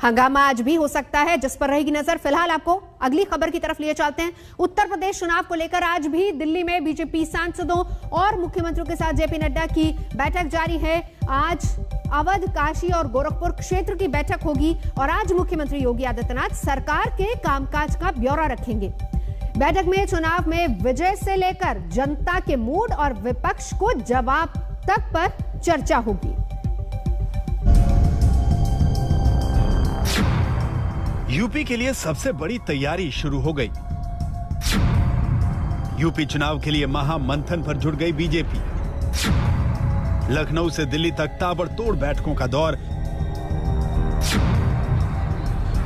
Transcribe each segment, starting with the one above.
हंगामा आज भी हो सकता है, जिस पर रहेगी नजर। फिलहाल आपको अगली खबर की तरफ लिए चलते हैं। उत्तर प्रदेश चुनाव को लेकर आज भी दिल्ली में बीजेपी सांसदों और मुख्यमंत्रियों के साथ जेपी नड्डा की बैठक जारी है। आज अवध, काशी और गोरखपुर क्षेत्र की बैठक होगी और आज मुख्यमंत्री योगी आदित्यनाथ सरकार के कामकाज का ब्यौरा रखेंगे। बैठक में चुनाव में विजय से लेकर जनता के मूड और विपक्ष को जवाब तक पर चर्चा होगी। यूपी के लिए सबसे बड़ी तैयारी शुरू हो गई। यूपी चुनाव के लिए महामंथन पर जुट गई बीजेपी। लखनऊ से दिल्ली तक ताबड़तोड़ बैठकों का दौर।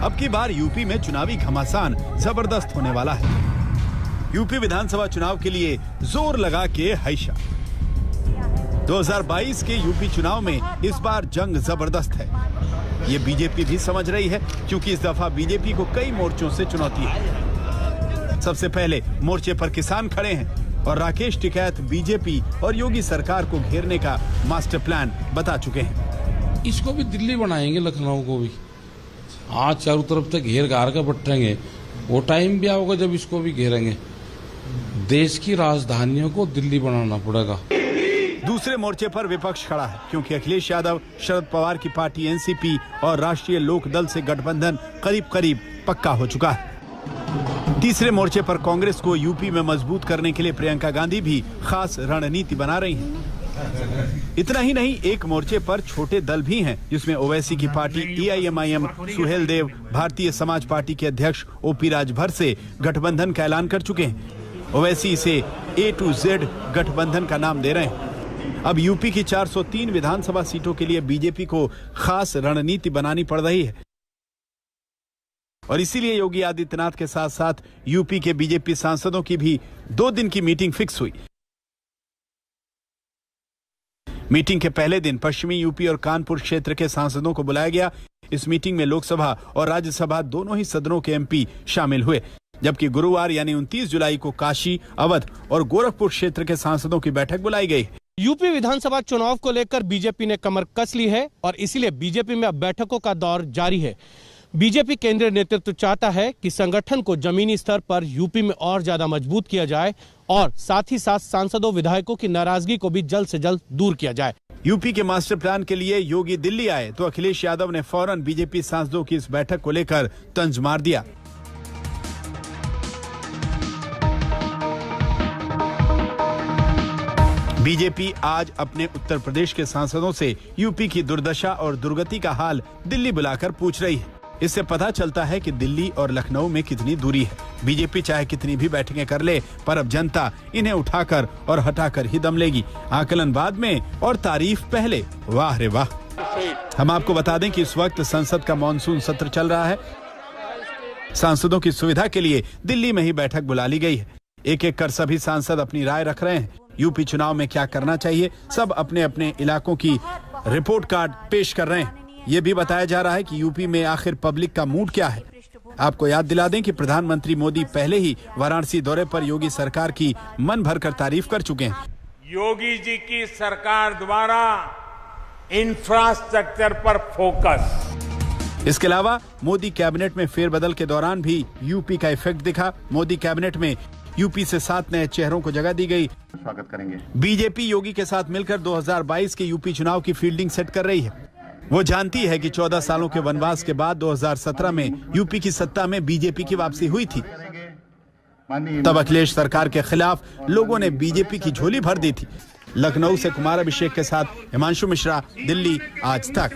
अब की बार यूपी में चुनावी घमासान जबरदस्त होने वाला है। यूपी विधानसभा चुनाव के लिए जोर लगा के हैशा। 2022 के यूपी चुनाव में इस बार जंग जबरदस्त है। ये बीजेपी भी समझ रही है, क्योंकि इस दफा बीजेपी को कई मोर्चों से चुनौती है। सबसे पहले मोर्चे पर किसान खड़े हैं और राकेश टिकैत बीजेपी और योगी सरकार को घेरने का मास्टर प्लान बता चुके हैं। इसको भी दिल्ली बनाएंगे, लखनऊ को भी। आज चारों तरफ से घेर घार कर बटेंगे। वो टाइम भी आओगे जब इसको भी घेरेंगे। देश की राजधानियों को दिल्ली बनाना पड़ेगा। दूसरे मोर्चे पर विपक्ष खड़ा है, क्योंकि अखिलेश यादव, शरद पवार की पार्टी एनसीपी और राष्ट्रीय लोक दल से गठबंधन करीब करीब पक्का हो चुका है। तीसरे मोर्चे पर कांग्रेस को यूपी में मजबूत करने के लिए प्रियंका गांधी भी खास रणनीति बना रही हैं। इतना ही नहीं, एक मोर्चे पर छोटे दल भी हैं, जिसमें ओवैसी की party AIMIM, Suhel Dev Bharatiya Samaj party के अध्यक्ष ओपी राजभर से गठबंधन का ऐलान कर चुके हैं। ओवैसी इसे A to Z गठबंधन का नाम दे रहे हैं। अब यूपी की 403 विधानसभा सीटों के लिए बीजेपी को खास रणनीति बनानी पड़ रही है और इसीलिए योगी आदित्यनाथ के साथ साथ यूपी के बीजेपी सांसदों की भी 2 दिन की मीटिंग फिक्स हुई। मीटिंग के पहले दिन पश्चिमी यूपी और कानपुर क्षेत्र के सांसदों को बुलाया गया। इस मीटिंग में लोकसभा और राज्यसभा दोनों ही सदनों के एमपी शामिल हुए, जबकि गुरुवार यानी 29 जुलाई को काशी, अवध और गोरखपुर क्षेत्र के सांसदों की बैठक बुलाई गई। यूपी विधानसभा चुनाव को लेकर बीजेपी ने कमर कस ली है और इसीलिए बीजेपी में अब बैठकों का दौर जारी है। बीजेपी केंद्रीय नेतृत्व चाहता है कि संगठन को जमीनी स्तर पर यूपी में और ज्यादा मजबूत किया जाए और साथ ही साथ सांसदों, विधायकों की नाराजगी को भी जल्द से जल्द दूर किया जाए। यूपी के मास्टर प्लान के लिए योगी दिल्ली आए तो अखिलेश यादव ने फौरन बीजेपी सांसदों की इस बैठक को लेकर तंज मार दिया। बीजेपी आज अपने उत्तर प्रदेश के सांसदों से यूपी की दुर्दशा और दुर्गति का हाल दिल्ली बुलाकर पूछ रही है। इससे पता चलता है कि दिल्ली और लखनऊ में कितनी दूरी है। बीजेपी चाहे कितनी भी बैठकें कर ले, पर अब जनता इन्हें उठाकर और हटाकर ही दम लेगी। आकलन बाद में और तारीफ पहले। वाह रे वाह। हम आपको बता दें कि इस वक्त संसद का मानसून सत्र चल रहा है। सांसदों की सुविधा के लिए दिल्ली में ही बैठक बुला ली गई है। एक एक कर सभी सांसद अपनी राय रख रहे हैं। यूपी चुनाव में क्या करना चाहिए, सब अपने अपने इलाकों की रिपोर्ट कार्ड पेश कर रहे हैं। ये भी बताया जा रहा है कि यूपी में आखिर पब्लिक का मूड क्या है। आपको याद दिला दें कि प्रधानमंत्री मोदी पहले ही वाराणसी दौरे पर योगी सरकार की मन भरकर तारीफ कर चुके हैं। योगी जी की सरकार द्वारा इंफ्रास्ट्रक्चर पर फोकस। इसके अलावा मोदी कैबिनेट में फेरबदल के दौरान भी यूपी का इफेक्ट दिखा। मोदी कैबिनेट में यूपी से 7 नए चेहरों को जगह दी गई। स्वागत करेंगे। बीजेपी योगी के साथ मिलकर 2022 के यूपी चुनाव की फील्डिंग सेट कर रही है। वो जानती है कि 14 सालों के वनवास के बाद 2017 में यूपी की सत्ता में बीजेपी की वापसी हुई थी। तब अखिलेश सरकार के खिलाफ लोगों ने बीजेपी की झोली भर दी थी। लखनऊ से कुमार अभिषेक के साथ हिमांशु मिश्रा, दिल्ली आज तक।